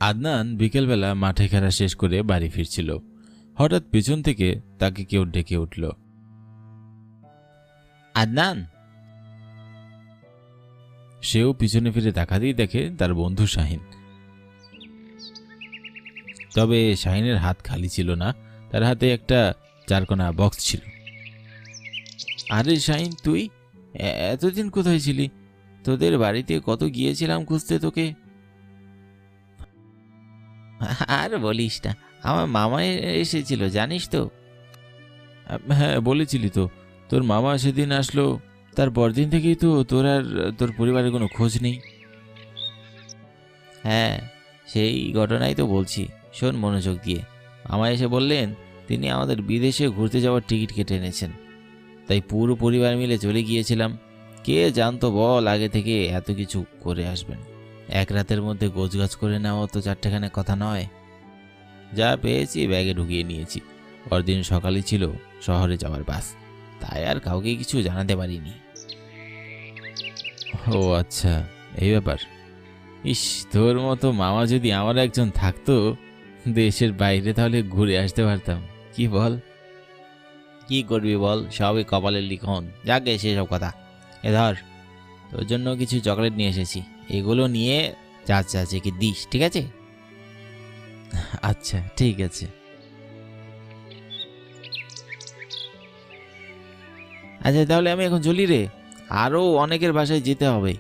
আদনান বিকেলবেলা মাঠে খেলা শেষ করে বাড়ি ফিরছিল। হঠাৎ পেছন থেকে তাকে কেউ ডেকে উঠল। আদনান। সেও পিছনে ফিরে তাকাতেই দেখে তার বন্ধু শাহিন। তবে শাহিনের হাত খালি ছিল না, তার হাতে একটা চারকোনা বক্স ছিল। আরে শাহিন, তুই এতদিন কোথায় ছিলি? তোদের বাড়িতে কত গিয়েছিলাম খুঁজতে তোকে। আর বলিস না, আমার মামা এসেছিল জানিস তো। হ্যাঁ বলেছিলি তো, তোর মামা সেদিন আসলো, তার পরদিন থেকেই তো তোর আর তোর পরিবারের কোনো খোঁজ নেই। হ্যাঁ সেই ঘটনাই তো বলছি, শোন মনোযোগ দিয়ে। মামা এসে বললেন তিনি আমাদের বিদেশে ঘুরতে যাওয়ার টিকিট কেটে এনেছেন, তাই পুরো পরিবার মিলে চলে গিয়েছিলাম। কে জানতো বল আগে থেকে এত কিছু করে আসবেন। এক রাতের মধ্যে গোছগাছ করে নেওয়া তো চারটেখানে কথা নয়। যা পেয়েছি ব্যাগে ঢুকিয়ে নিয়েছি। পরদিন সকালে ছিল শহরে যাওয়ার বাস, তাই আর কাউকে কিছু জানাতে পারিনি। ও আচ্ছা, এই ব্যাপার। ইস, তোর মতো মামা যদি আমার একজন থাকতো দেশের বাইরে, তাহলে ঘুরে আসতে পারতাম। কি বল? কি করবি বল, সবই কপালের লিখন। যাকে সেসব কথা। এ ধর, তোর জন্য কিছু চকলেট নিয়ে এসেছি, এগুলো নিয়ে চাচাকে দিস, ঠিক আছে? আচ্ছা ঠিক আছে। আচ্ছা তাহলে আমি এখন চলি রে, আরও অনেকের বাসায় যেতে হবে।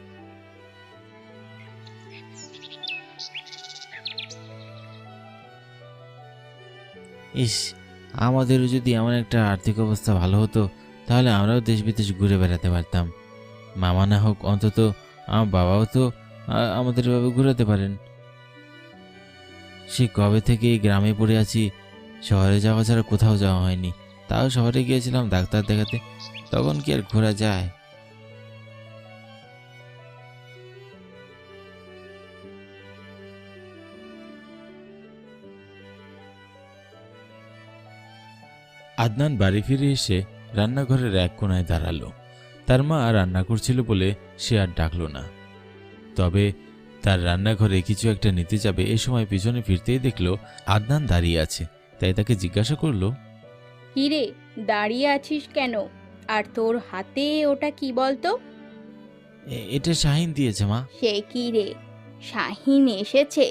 ইস, আমাদেরও যদি এমন একটা আর্থিক অবস্থা ভালো হতো, তাহলে আমরাও দেশ বিদেশ ঘুরে বেড়াতে পারতাম। মামা না হোক, অন্তত আমার বাবাও তো আমাদের ভাবে ঘুরাতে পারেন। সে কবে থেকে এই গ্রামে পড়ে আছি, শহরে যাওয়া ছাড়া কোথাও যাওয়া হয়নি। তাও শহরে গিয়েছিলাম ডাক্তার দেখাতে, তখন কি আর ঘোরা যায়? আদনান বাড়ি ফিরে এসে রান্নাঘরের এক কোণায় দাঁড়ালো। তার মা রান্না করছিল বলে সে আর ডাকলো না। তবে তার রান্নাঘরে কিছু একটা নিতে যাবে, এ সময় পিছনে ফিরতেই দেখলো আদনান দাঁড়িয়ে আছে। তাই তাকে জিজ্ঞাসা করলো, কিরে, দাঁড়িয়ে আছিস কেন? আর তোর হাতে ওটা কি বলতো? এটা শাহিন দিয়েছে মা। সে কি রে, শাহিন এসেছে?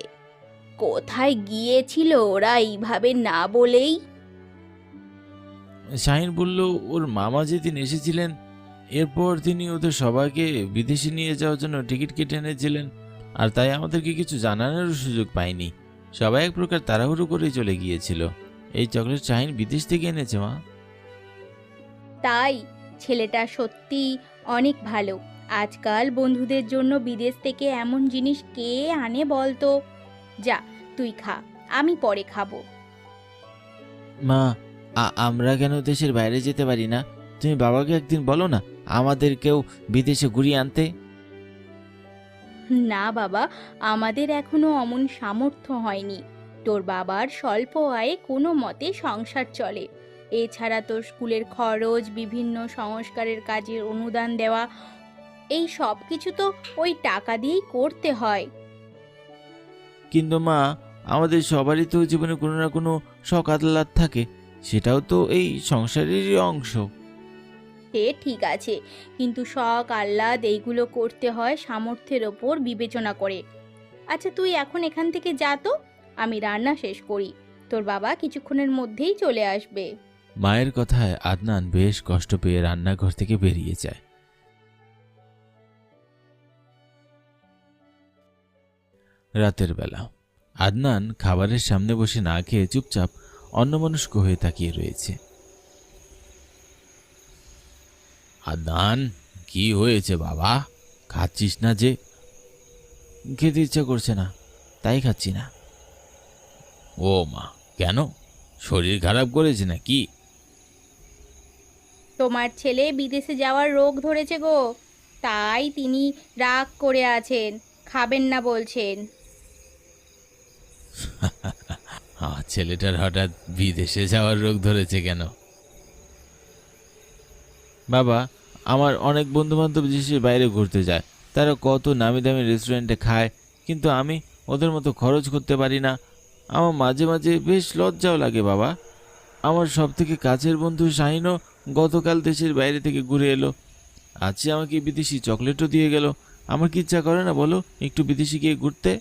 কোথায় গিয়েছিল ওরা এইভাবে না বলেই? শাহিন বলল ওর মামা যেদিন এসেছিলেন, এরপর তিনি ওদের সবাইকে বিদেশে নিয়ে যাওয়ার জন্য টিকিট কেটে এনেছিলেন, আর তাই আমাদেরকে কিছু জানানোর সুযোগ পাইনি। সবাই এক প্রকার তাড়াহুড়ো করে চলে গিয়েছিল। এই চকলেট শাহিন বিদেশ থেকে এনেছে মা। তাই? ছেলেটা সত্যি অনেক ভালো। আজকাল বন্ধুদের জন্য বিদেশ থেকে এমন জিনিস কে আনে বলতো? যা, তুই খা, আমি পরে খাবো। মা, আমরা কেন দেশের বাইরে যেতে পারি না? তুমি বাবাকে একদিন বলো না আমাদেরকেও বিদেশে ঘুরিয়ে আনতে। না বাবা, আমাদের এখনো অমন সামর্থ্য হয়নি। তোর বাবার স্বল্প আয়ে কোনো মতে সংসার চলে। এছাড়া তোর স্কুলের খরচ, বিভিন্ন সংস্কারের কাজের অনুদান দেওয়া, এই সব কিছু তো ওই টাকা দিয়েই করতে হয়। কিন্তু মা, আমাদের সবারই তো জীবনে কোনো না কোনো শখ আহ্লাদ থাকে, সেটাও তো এই সংসারেরই অংশ। সে ঠিক আছে, কিন্তু শখ আহ্লাদ এইগুলো করতে হয় সামর্থ্যের ওপর বিবেচনা করে। আচ্ছা তুই এখন এখান থেকে যা তো, আমি রান্না শেষ করি। তোর বাবা কিছুক্ষণের মধ্যেই চলে আসবে। মায়ের কথায় আদনান বেশ কষ্ট পেয়ে রান্নাঘর থেকে বেরিয়ে যায়। রাতের বেলা আদনান খাবারের সামনে বসে না খেয়ে চুপচাপ অন্যমনস্ক হয়ে তাকিয়ে রয়েছে। আদনান, কি হয়েছে বাবা? খাচ্ছিস না যে? খেতে ইচ্ছা করছে না, তাই খাচ্ছি না। ও মা, কেন? শরীর খারাপ করেছে নাকি? তোমার ছেলে বিদেশে যাওয়ার রোগ ধরেছে গো, তাই তিনি রাগ করে আছেন, খাবেন না বলছেন। আমার ছেলেটার হঠাৎ বিদেশে যাওয়ার রোগ ধরেছে কেন? বাবা, আমার অনেক বন্ধু বান্ধব দেশের বাইরে ঘুরতে যায়, তারা কত নামি দামি রেস্টুরেন্টে খায়, কিন্তু আমি ওদের মতো খরচ করতে পারি না। আমার মাঝে মাঝে বেশ লজ্জাও লাগে বাবা। আমার সব থেকে কাছের বন্ধু শাহিনও গতকাল দেশের বাইরে থেকে ঘুরে এলো। আজ সে আমাকে বিদেশি চকলেটও দিয়ে গেল। আমার কি ইচ্ছা করে না বলো একটু বিদেশি গিয়ে ঘুরতে?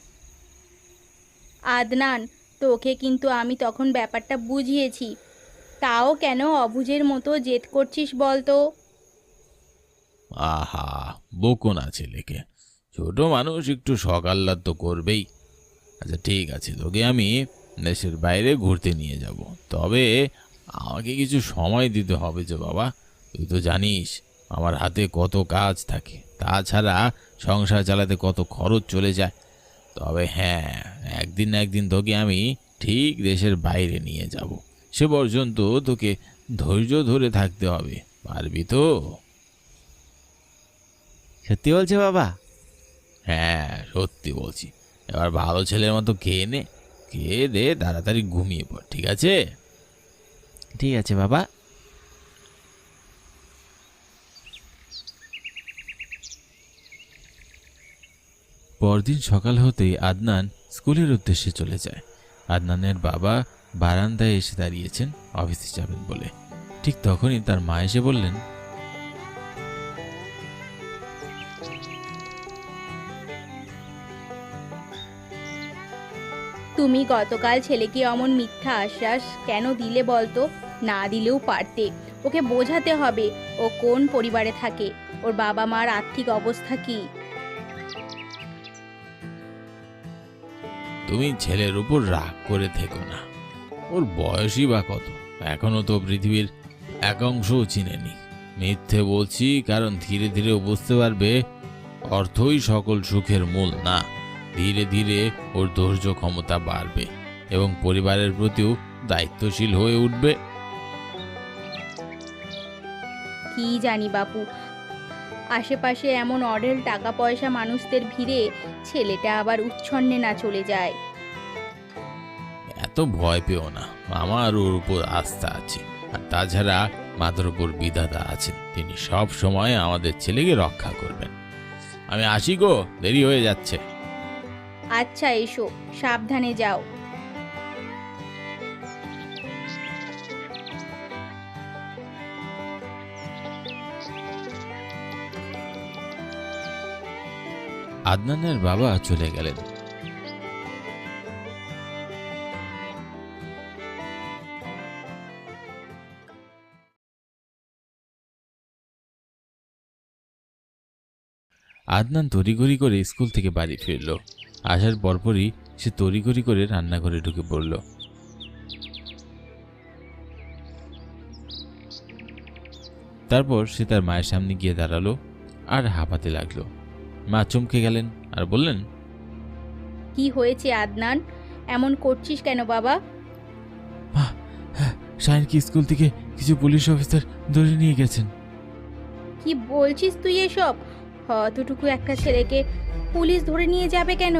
আদনান, তোকে কিন্তু আমি তখন ব্যাপারটা বুঝিয়েছি, তাও কেন অবুঝের মতো জেদ করছিস বল তো? আহা, বকো না ছেলেকে। ছোট মানুষ একটু শখ আহ্লাদ তো করবেই। আচ্ছা ঠিক আছে, তোকে আমি দেশের বাইরে ঘুরতে নিয়ে যাব, তবে আমাকে কিছু সময় দিতে হবে যে বাবা। তুই তো জানিস আমার হাতে কত কাজ থাকে, তাছাড়া সংসার চালাতে কত খরচ চলে যায়। তবে হ্যাঁ, একদিন না একদিন তোকে আমি ঠিক দেশের বাইরে নিয়ে যাব। সে পর্যন্ত তোকে ধৈর্য ধরে থাকতে হবে। পারবি তো? সত্যি বলছে বাবা? হ্যাঁ, সত্যি বলছি। এবার ভালো ছেলের মতো খেয়ে নে, খেয়ে দে তাড়াতাড়ি ঘুমিয়ে পড়, ঠিক আছে? ঠিক আছে বাবা। পরদিন সকাল হতেই আদনান স্কুলের উদ্দেশ্যে চলে যায়। আদনানের বাবা বারান্দায় এসে দাঁড়িয়েছেন অফিসে যাবেন বলে। ঠিক তখনই তার মা এসে বললেন, তুমি গতকাল ছেলেকে অমন মিথ্যা আশ্বাস কেন দিলে বলতো? না দিলেও পারতে। ওকে বোঝাতে হবে ও কোন পরিবারে থাকে, ওর বাবা মার আর্থিক অবস্থা কি। তুমি ছেলের উপর রাগ করে থেকো না। ওর বয়সই বা কত, এখনো তো পৃথিবীর এক অংশও চিনেনি। মিথ্যে বলছি কারণ ধীরে ধীরে ও বুঝতে পারবে অর্থই সকল সুখের মূল না। ধীরে ধীরে ওর ধৈর্য ক্ষমতা বাড়বে এবং পরিবারের প্রতিও দায়িত্বশীল হয়ে উঠবে। কি জানি বাপু, আশেপাশে এমন অঢেল টাকা পয়সা মানুষদের ভিড়ে ছেলেটা আবার উচ্ছন্নে না চলে যায়। এত ভয় পেও না, আমার ওর উপর আস্থা আছে। আর তাছাড়া মাথার উপর বিধাতা আছেন, তিনি সব সময় আমাদের ছেলেকে রক্ষা করবেন। আমি আসি গো, দেরি হয়ে যাচ্ছে। আচ্ছা এসো, সাবধানে যাও। আদনানের বাবা চলে গেলেন। আদনান তড়িঘড়ি করে স্কুল থেকে বাড়ি ফিরল। আসার পরপরই সে তড়িঘড়ি করে রান্নাঘরে ঢুকে পড়ল। তারপর সে তার মায়ের সামনে গিয়ে দাঁড়ালো আর হাঁপাতে লাগলো। মা চমকে গেলেন আর বললেন, কি হয়েছে আদনান, এমন করছিস কেন বাবা? মা, শাহিনকে স্কুল থেকে কিছু পুলিশ অফিসার ধরে নিয়ে গেছেন। কি বলছিস তুই এসব? অতটুকু একটা ছেলেকে পুলিশ ধরে নিয়ে যাবে কেন?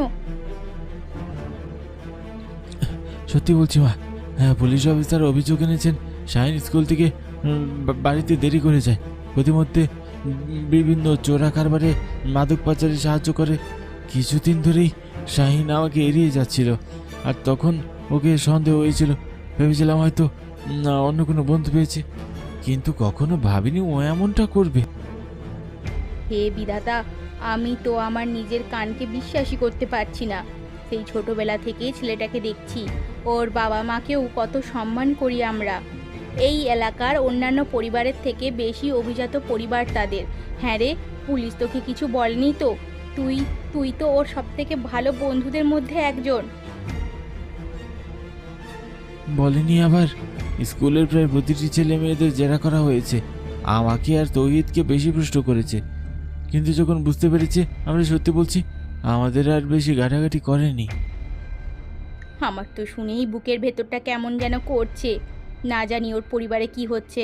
সত্যি বলছি মা, হ্যাঁ, পুলিশ অফিসার অভিযোগ এনেছেন শাহিন স্কুল থেকে বাড়িতে দেরি করে যায়। প্রতিমধ্যে বিভিন্ন চোরা কারবারে মাদক পাচারে সাহায্য করে। কিছুদিন ধরেই শাহিন আমাকে এড়িয়ে যাচ্ছিল, আর তখন ওকে সন্দেহ হয়েছিল। ভেবেছিলাম হয়তো অন্য কোনো বন্ধু পেয়েছে, কিন্তু কখনো ভাবিনি ও এমনটা করবে। হে বিধাতা, আমি তো আমার নিজের কানকে বিশ্বাসই করতে পারছি না। সেই ছোটবেলা থেকেই ছেলেটাকে দেখছি, ওর বাবা মাকেও কত সম্মান করি আমরা। এই এলাকার অন্যান্য পরিবারের থেকে বেশি অভিজাত পরিবার তাদের। হ্যাঁ রে, পুলিশ তোকে কিছু বলেনি তো? তুই তুই তো ওর সবথেকে ভালো বন্ধুদের মধ্যে একজন। বলেনি আবার? স্কুলের প্রায় প্রতিটি ছেলে মেয়েদের জেরা করা হয়েছে, আমাকে আর তৌহিদকে বেশি প্রশ্ন করেছে। কিন্তু যখন বুঝতে পেরেছে আমরা সত্যি বলছি, আমাদের আর বেশি ঘাটাঘাটি করেনি। আমার তো শুনেই বুকের ভেতরটা কেমন যেন করছে। না জানি ওর পরিবারে কি হচ্ছে।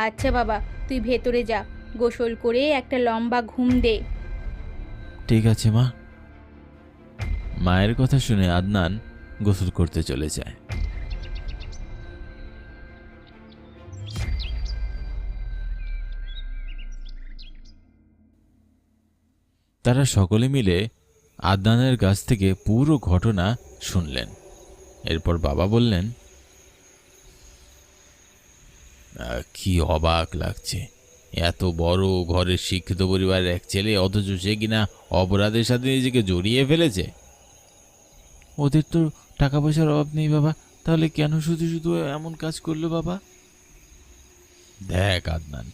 আচ্ছা বাবা, তুই ভেতরে যা, গোসল করে একটা লম্বা ঘুম দে। ঠিক আছে মা। মায়ের কথা শুনে আদনান গোসল করতে চলে যায়। তারা সকলে মিলে আদনানের কাছ থেকে পুরো ঘটনা শুনলেন। এরপর বাবা বললেন, কি অবাক লাগছে, এত বড় ঘরের শিক্ষিত পরিবারের এক ছেলে, অথচ সে কিনা অপরাধের সাথে নিজেকে জড়িয়ে ফেলেছে। ওদের তো টাকা পয়সার অভাব নেই বাবা, তাহলে কেন শুধু শুধু এমন কাজ করলো বাবা? দেখ আদনান,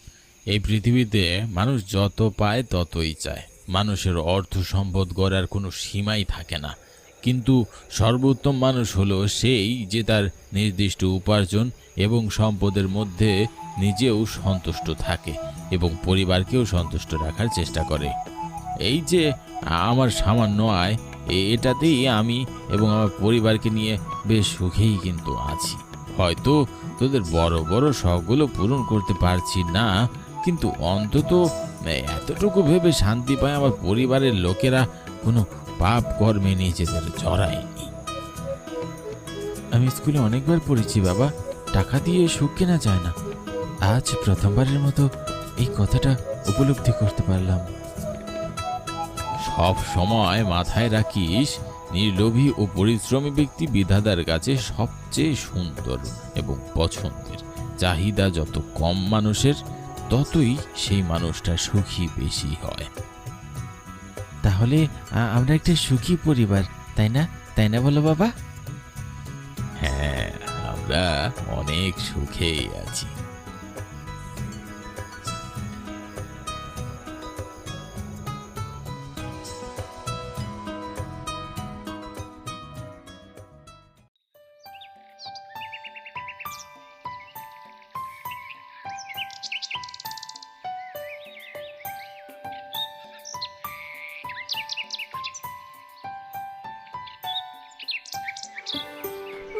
এই পৃথিবীতে মানুষ যত পায় ততই চায়। মানুষের অর্থ সম্পদ গড়ার কোনো সীমাই থাকে না, কিন্তু সর্বোত্তম মানুষ হলো সেই যে তার নির্দিষ্ট উপার্জন এবং সম্পদের মধ্যে নিজেও সন্তুষ্ট থাকে এবং পরিবারকেও সন্তুষ্ট রাখার চেষ্টা করে। এই যে আমার সামান্য আয়, এটাতেই আমি এবং আমার পরিবারকে নিয়ে বেশ সুখেই কিন্তু আছি। হয়তো তোদের বড় বড় শখগুলো পূরণ করতে পারছি না, কিন্তু অন্তত এতটুকু ভেবে শান্তি পায় আমার পরিবারের লোকেরা কোনো পাপ কর্মে নিজেদের জড়ায়নি। আমি স্কুলে অনেকবার পড়েছি বাবা, টাকা দিয়ে সুখ কেনা যায় না। আজ প্রথমবারের মতো এই কথাটা উপলব্ধি করতে পারলাম। সব সময় মাথায় রাখিস, নির্লোভী ও পরিশ্রমী ব্যক্তি বিধাতার কাছে সবচেয়ে সুন্দর এবং পছন্দের। চাহিদা যত কম মানুষের, ততই সেই মানুষটা সুখী বেশি হয়। তাহলে আমরা একটা সুখী পরিবার, তাই না? তাই না বলো বাবা? হ্যাঁ, আমরা অনেক সুখেই আছি।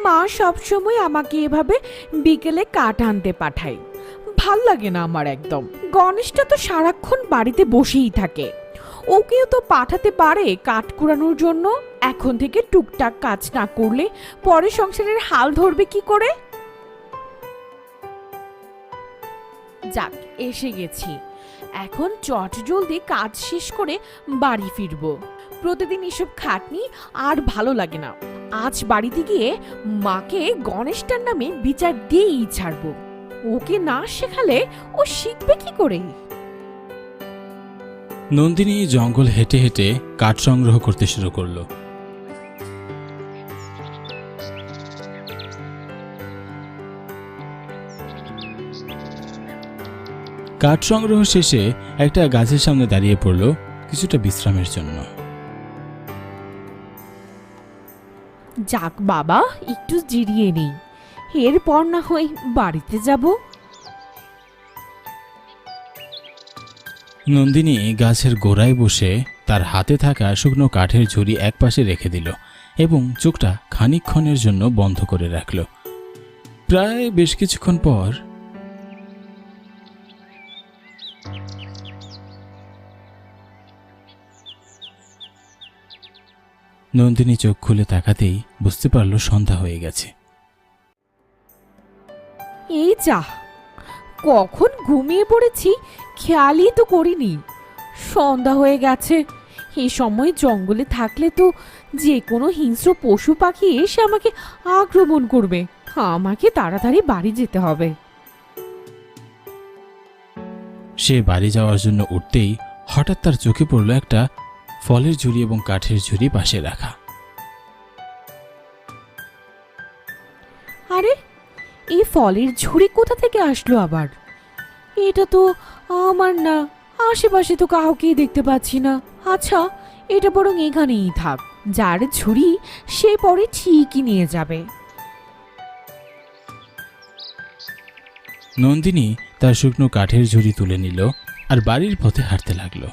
মা সবসময় আমাকে এভাবে বিকেলে কাঠ আনতে পাঠায়, ভাল লাগে না আমার একদম। গণেশটা তো সারাক্ষণ বাড়িতে বসেই থাকে, ওকেও তো পাঠাতে পারে কাঠ কুড়ানোর জন্য। এখন থেকে টুকটাক কাজ না করলে পরে সংসারের হাল ধরবে কি করে? যাক, এসে গেছি। এখন চট জলদি কাজ শেষ করে বাড়ি ফিরবো। প্রতিদিন এসব খাটনি আর ভালো লাগে না। আজ বাড়িতে গিয়ে মাকে গণেশটার নামে বিচার দিয়েই ছাড়বো। ওকে না শেখালে ও শিখবে কি করে? নন্দিনী জঙ্গল হেঁটে হেঁটে কাঠ সংগ্রহ করতে শুরু করলো। কাঠ সংগ্রহ শেষে একটা গাছের সামনে দাঁড়িয়ে পড়ল কিছুটা বিশ্রামের জন্য। যাক বাবা, একটু জিরিয়ে নেই, এরপর না হয় বাড়িতে যাব। নন্দিনী গাছের গোড়ায় বসে তার হাতে থাকা শুকনো কাঠের ঝুড়ি একপাশে রেখে দিল এবং চোখটা খানিকক্ষণের জন্য বন্ধ করে রাখল। প্রায় বেশ কিছুক্ষণ পর নন্দিনী চোখ খুলে তাকাতেই বুঝতে পারল সন্ধ্যা হয়ে গেছে। এই যা, কখন ঘুমিয়ে পড়েছি খেয়ালই তো করিনি, সন্ধ্যা হয়ে গেছে। এই সময় জঙ্গলে থাকলে তো যে কোনো হিংস্র পশু পাখি এসে আমাকে আক্রমণ করবে। আমাকে তাড়াতাড়ি বাড়ি যেতে হবে। সে বাড়ি যাওয়ার জন্য উঠতেই হঠাৎ তার চোখে পড়ল একটা ফলের ঝুড়ি এবং কাঠের ঝুড়ি পাশে রাখা। আরে, এই ফলের ঝুড়ি কোথা থেকে আসলো আবার? এটা তো আমার না, আশেপাশে তো কাউকেই দেখতে পাচ্ছি না। আচ্ছা, এটা বরং এখানেই থাক, যার ঝুড়ি সে পরে ঠিকই নিয়ে যাবে। নন্দিনী তার শুকনো কাঠের ঝুড়ি তুলে নিল আর বাড়ির পথে হাঁটতে লাগলো।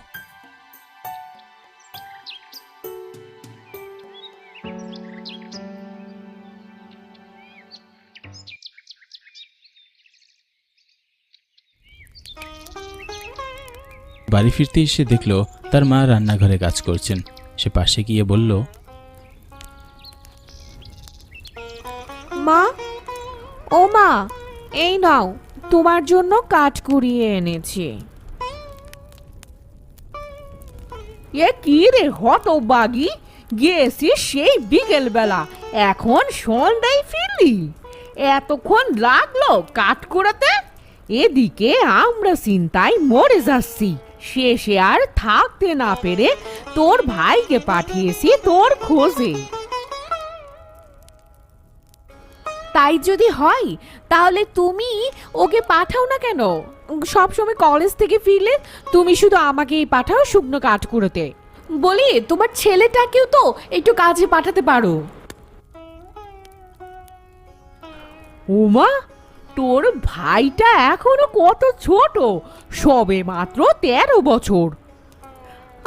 বাড়ি ফিরতে এসে দেখল তার মা রান্নাঘরে কাজ করছেন। সে পাশে গিয়ে বলল, মা, ও মা, এই নাও, তোমার জন্য কাঠ কুড়িয়ে এনেছি। এ কি রে হতবাগি, গিয়েছিস সেই বিকেল বেলা, এখন সন্ধ্যায় ফিরলি? এতক্ষণ লাগলো কাঠ কুড়াতে? এদিকে আমরা চিন্তায় মরে যাচ্ছি, শেষে আর থাকতে না পেরে তোর ভাইকে পাঠিয়েছি তোর খোঁজে। তাই যদি হয় তাহলে তুমি ওকে পাঠাও না কেন? সবসময় কলেজ থেকে ফিরলে তুমি শুধু আমাকেই পাঠাও শুকনো কাঠ কুড়োতে। বলি, তোমার ছেলেটাকেও তো একটু কাজে পাঠাতে পারো। ওমা, তোর ভাইটা এখনো কত ছোট, সবে মাত্র 13 বছর।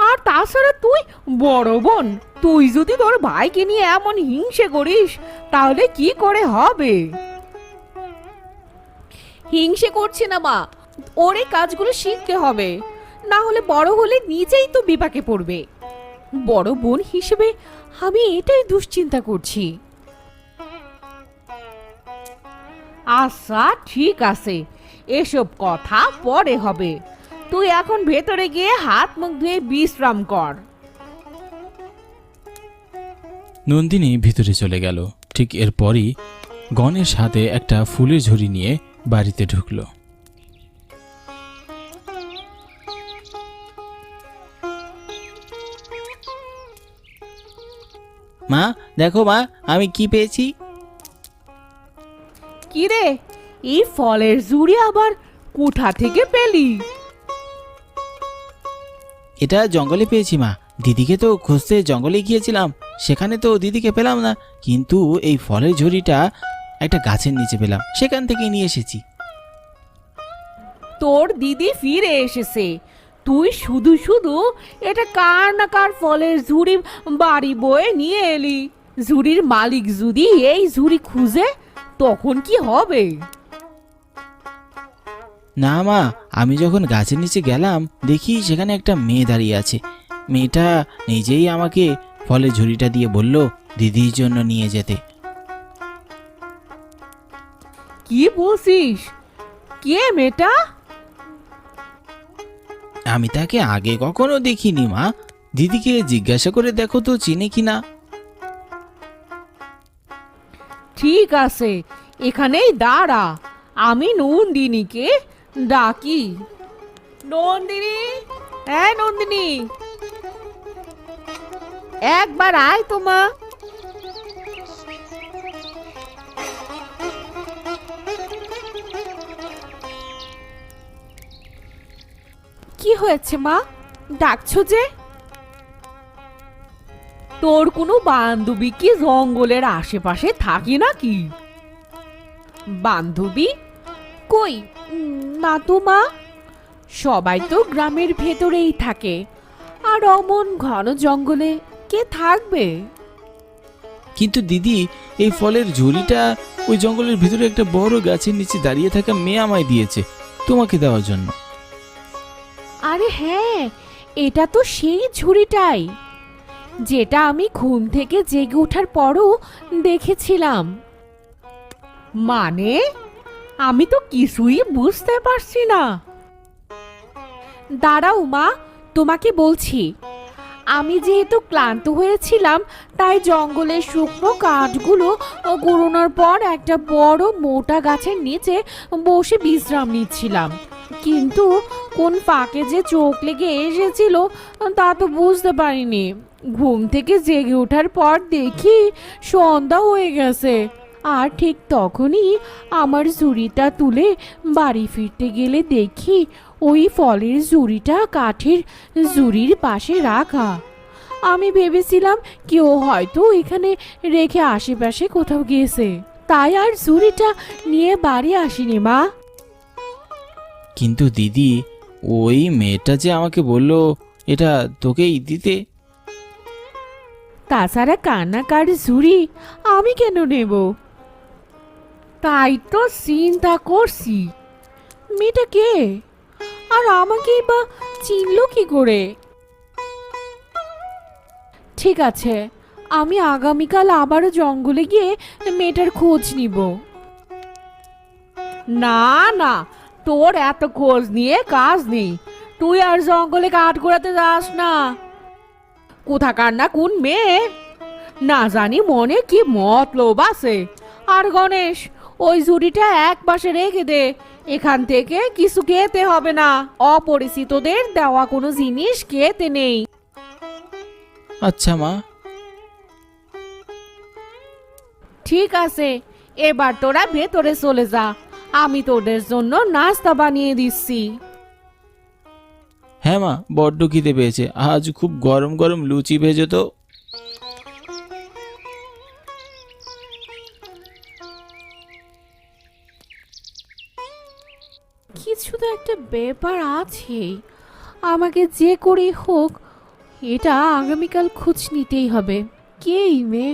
আর তাছাড়া তুই বড় বোন, তুই যদি তোর ভাইকে নিয়ে এমন হিংসে করিস তাহলে কি করে হবে? হিংসে করছি না মা, ওর এই কাজগুলো শিখতে হবে, না হলে বড় হলে নিজেই তো বিপাকে পড়বে। বড় বোন হিসেবে আমি এটাই দুশ্চিন্তা করছি। আচ্ছা ঠিক আছে, এসব কথা পরে হবে, তুই এখন ভেতরে গিয়ে হাত মুখ ধুয়ে বিশ্রাম কর। নন্দিনী ভিতরে চলে গেল। ঠিক এরপরই গণেশ হাতে একটা ফুলের ঝুড়ি নিয়ে বাড়িতে ঢুকলো। মা, দেখো মা, আমি কি পেয়েছি। কি রে, এই ফলের ঝুড়ি আবার কোথা থেকে পেলি? এটা জঙ্গলে পেয়েছি মা, দিদিকে তো খুঁজতে জঙ্গলে গিয়েছিলাম, সেখানে তো দিদিকে পেলাম না, কিন্তু এই ফলের ঝুড়িটা একটা গাছের নিচে পেলাম, সেখান থেকে নিয়ে এসেছি। তোর দিদি ফিরে এসেছে, তুই শুধু শুধু এটা কার না কার ফলের ঝুড়ি বাড়ি বয়ে নিয়ে এলি। ঝুড়ির মালিক যদি এই ঝুড়ি খুঁজে তখন কি হবে? না মা, আমি যখন গাছের নিচে গেলাম দেখি সেখানে একটা মেয়ে দাঁড়িয়ে আছে। মেয়েটা নিজেই আমাকে ফলের ঝুড়িটা দিয়ে বলল দিদির জন্য নিয়ে যেতে। কি বলছিস? কে মেয়েটা? আমি তাকে আগে কখনো দেখিনি মা, দিদিকে জিজ্ঞাসা করে দেখো তো চিনে কিনা। ঠিক আছে, এখানেই দাঁড়া, আমি নন্দিনীকে ডাকি। নন্দিনী, হ্যাঁ নন্দিনী, একবার আয় তো মা। কি হয়েছে মা, ডাকছো যে? তোর কোনো বান্ধবী কি জঙ্গলের আশেপাশে থাকে নাকি? বান্ধবী কই? না তো মা, সবাই তো গ্রামের ভেতরেই থাকে, আর অমন ঘন জঙ্গলে কে থাকবে? কিন্তু দিদি, এই ফলের ঝুড়িটা ওই জঙ্গলের ভিতরে একটা বড় গাছের নিচে দাঁড়িয়ে থাকা মেয়ে আমায় দিয়েছে তোমাকে দেওয়ার জন্য। আরে হ্যাঁ, এটা তো সেই ঝুড়িটাই যেটা আমি ঘুম থেকে জেগে ওঠার পরও দেখেছিলাম। মানে আমি তো কিছুই বুঝতে পারছি না। দাঁড়াও মা, তোমাকে বলছি। আমি যেহেতু ক্লান্ত হয়েছিলাম তাই জঙ্গলের শুকনো কাঠগুলো গুঁড়োনোর পর একটা বড় মোটা গাছের নিচে বসে বিশ্রাম নিচ্ছিলাম, কিন্তু কোন ফাঁকে যে চোখ লেগে এসেছিল তা তো বুঝতে পারিনি। ঘুম থেকে জেগে ওঠার পর দেখি সন্ধ্যা হয়ে গেছে, আর ঠিক তখনই আমার ঝুড়িটা তুলে বাড়ি ফিরতে গেলে দেখি ওই ফলের ঝুড়িটা কাঠের ঝুড়ির পাশে রাখা। আমি ভেবেছিলাম কেউ হয়তো এখানে রেখে আশেপাশে কোথাও গিয়েছে, তাই আর ঝুড়িটা নিয়ে বাড়ি আসিনি মা। কিন্তু দিদি, ওই মেয়েটা যে আমাকে বলল এটা তোকেই দিতে। তাছাড়া কান্নাকার ঝুড়ি আমি কেন নেব? তাই তো চিন্তা করছি, মেয়েটা কে, আর আমাকেই বা চিনল কি করে? ঠিক আছে, আমি আগামীকাল আবারও জঙ্গলে গিয়ে মেয়েটার খোঁজ নিব। না না, তোর এত খোঁজ নিয়ে কাজ নেই, তুই আর জঙ্গলে কাঠ কুড়াতে যাস না। কোথাকার না কোন মেয়ে, না জানি মনে কি মতলব আছে। আর গণেশ, ওই ঝুড়িটা এক পাশে রেখে দে, এখান থেকে কিছু খেতে হবে না, অপরিচিতদের দেওয়া কোনো জিনিস খেতে নেই। আচ্ছা মা। ঠিক আছে, এবার তোরা ভেতরে চলে যা, আমি তোদের জন্য নাস্তা বানিয়ে দিচ্ছি। হ্যাঁ মা, বড্ড খিদে পেয়েছে, আজ খুব গরম গরম লুচি ভেজো তো। কিছু তো একটা ব্যাপার আছে, আমাকে যে করে হোক এটা আগামীকাল খোঁজ নিতেই হবে। কে এই মেয়ে,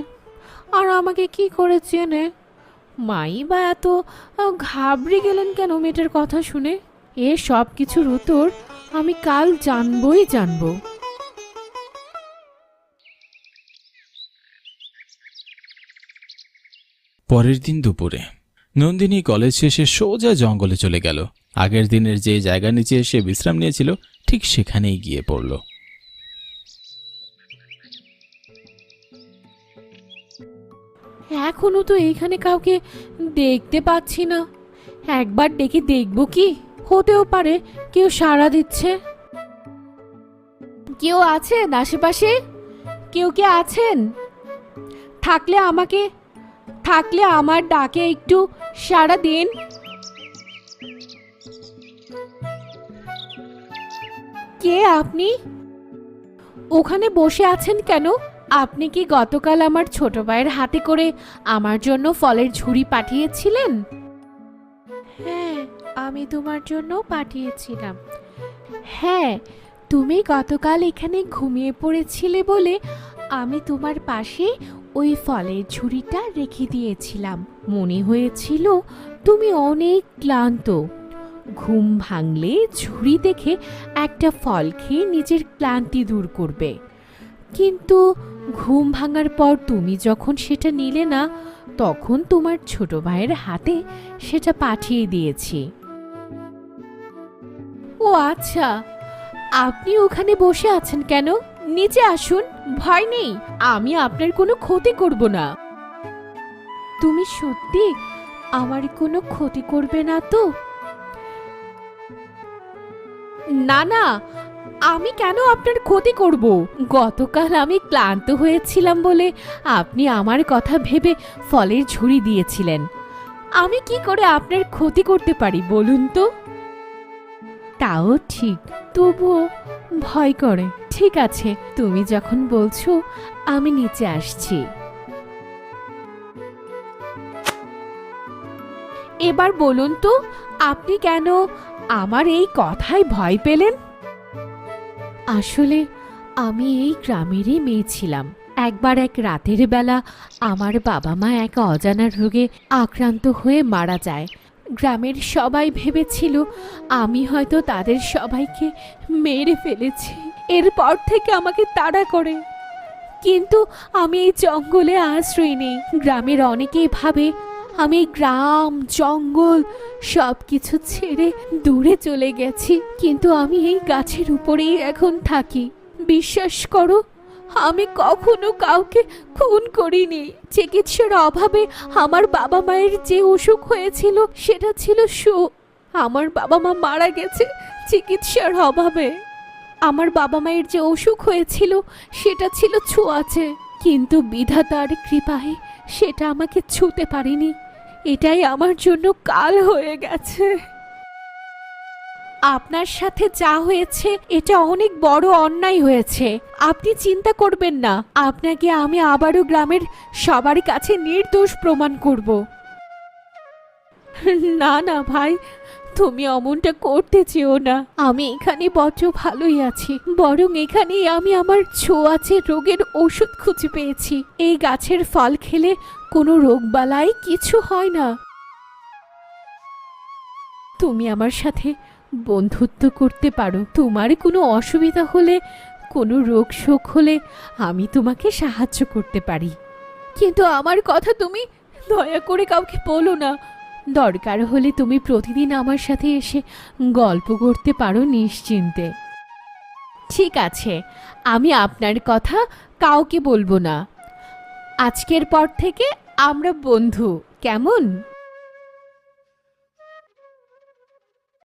আর আমাকে কি করে চেনে? মাই বা এত ঘাবড়ে গেলেন কেন মেয়েটার কথা শুনে? এ সব কিছুর উত্তর আমি কাল জানবই জানবো। পরের দিন দুপুরে নন্দিনী কলেজ শেষে সোজা জঙ্গলে চলে গেল। আগের দিনের যে জায়গা নিচে সে বিশ্রাম নিয়েছিল ঠিক সেখানেই গিয়ে পড়ল। এখনো তো এইখানে কাউকে দেখতে পাচ্ছি না, একবার ডেকে দেখব কি? হতেও পারে কেউ সাড়া দিচ্ছে। কেউ আছেন আশেপাশে? কেউ কে আছেন? থাকলে আমার ডাকে একটু সাড়া দিন। কে আপনি? ওখানে বসে আছেন কেন? আপনি কি গতকাল আমার ছোট ভাইয়ের হাতে করে আমার জন্য ফলের ঝুড়ি পাঠিয়েছিলেন? হ্যাঁ, আমি তোমার জন্য পাঠিয়েছিলাম। হ্যাঁ, তুমি গতকাল এখানে ঘুমিয়ে পড়েছিলে বলে আমি তোমার পাশে ওই ফলের ঝুড়িটা রেখে দিয়েছিলাম। মনে হয়েছিল তুমি অনেক ক্লান্ত, ঘুম ভাঙলে ঝুড়ি দেখে একটা ফল খেয়ে নিজের ক্লান্তি দূর করবে। কিন্তু ঘুম ভাঙার পর তুমি যখন সেটা নিলে না, তখন তোমার ছোট ভাইয়ের হাতে সেটা পাঠিয়ে দিয়েছি। ও আচ্ছা, আপনি ওখানে বসে আছেন কেন? নিচে আসুন, ভয় নেই, আমি আপনার কোনো ক্ষতি করব না। তুমি সত্যি আমার কোনো ক্ষতি করবে না তো? না না, আমি কেন আপনার ক্ষতি করব? গতকাল আমি ক্লান্ত হয়েছিলাম বলে আপনি আমার কথা ভেবে ফলের ঝুড়ি দিয়েছিলেন। আমি কি করে আপনার ক্ষতি করতে পারি বলুন তো? তাও ঠিক, তবুও ভয় করে। ঠিক আছে, তুমি যখন বলছো আমি নিচে আসছি। এবার বলুন তো, আপনি কেন আমার এই কথায় ভয় পেলেন? আসলে আমি এই গ্রামেরই মেয়ে ছিলাম। একবার এক রাতের বেলা আমার বাবা মা এক অজানা রোগে আক্রান্ত হয়ে মারা যায়। গ্রামের সবাই ভেবেছিল আমি হয়তো তাদের সবাইকে মেরে ফেলেছি। এরপর থেকে আমাকে তাড়া করে, কিন্তু আমি এই জঙ্গলে আশ্রয় নেই। গ্রামের অনেকেই ভাবে আমি গ্রাম জঙ্গল সব কিছু ছেড়ে দূরে চলে গেছি, কিন্তু আমি এই গাছের উপরেই এখন থাকি। বিশ্বাস করো, আমি কখনো কাউকে খুন করিনি। চিকিৎসার অভাবে আমার বাবা মায়ের যে অসুখ হয়েছিল সেটা ছিল আমার বাবা মা মারা গেছে চিকিৎসার অভাবে। আমার বাবা মায়ের যে অসুখ হয়েছিল সেটা ছিল ছোঁয়াচে, কিন্তু বিধাতার কৃপায় সেটা আমাকে ছুঁতে পারেনি। এটাই আমার জন্য কাল হয়ে গেছে। আপনার সাথে যা হয়েছে এটা অনেক বড় অন্যায় হয়েছে। আপনি চিন্তা করবেন না, আপনাকে আমি আবারও গ্রামের সবার কাছে নির্দোষ প্রমাণ করব। না না ভাই, তুমি অমনটা করতে চেও না। আমি এখানে বড্ড ভালোই আছি, বরং এখানেই আমি আমার ছোঁয়াচে রোগের ওষুধ খুঁজে পেয়েছি। এই গাছের ফল খেলে কোনো রোগবালাই কিছু হয় না। তুমি আমার সাথে বন্ধুত্ব করতে পারো। তোমার কোনো অসুবিধা হলে, কোনো রোগ শোক হলে আমি তোমাকে সাহায্য করতে পারি। কিন্তু আমার কথা তুমি দয়া করে কাউকে বলো না। দরকার হলে তুমি প্রতিদিন আমার সাথে এসে গল্প করতে পারো নিশ্চিন্তে। ঠিক আছে, আমি আপনার কথা কাউকে বলবো না। আজকের পর থেকে আমরা বন্ধু, কেমন?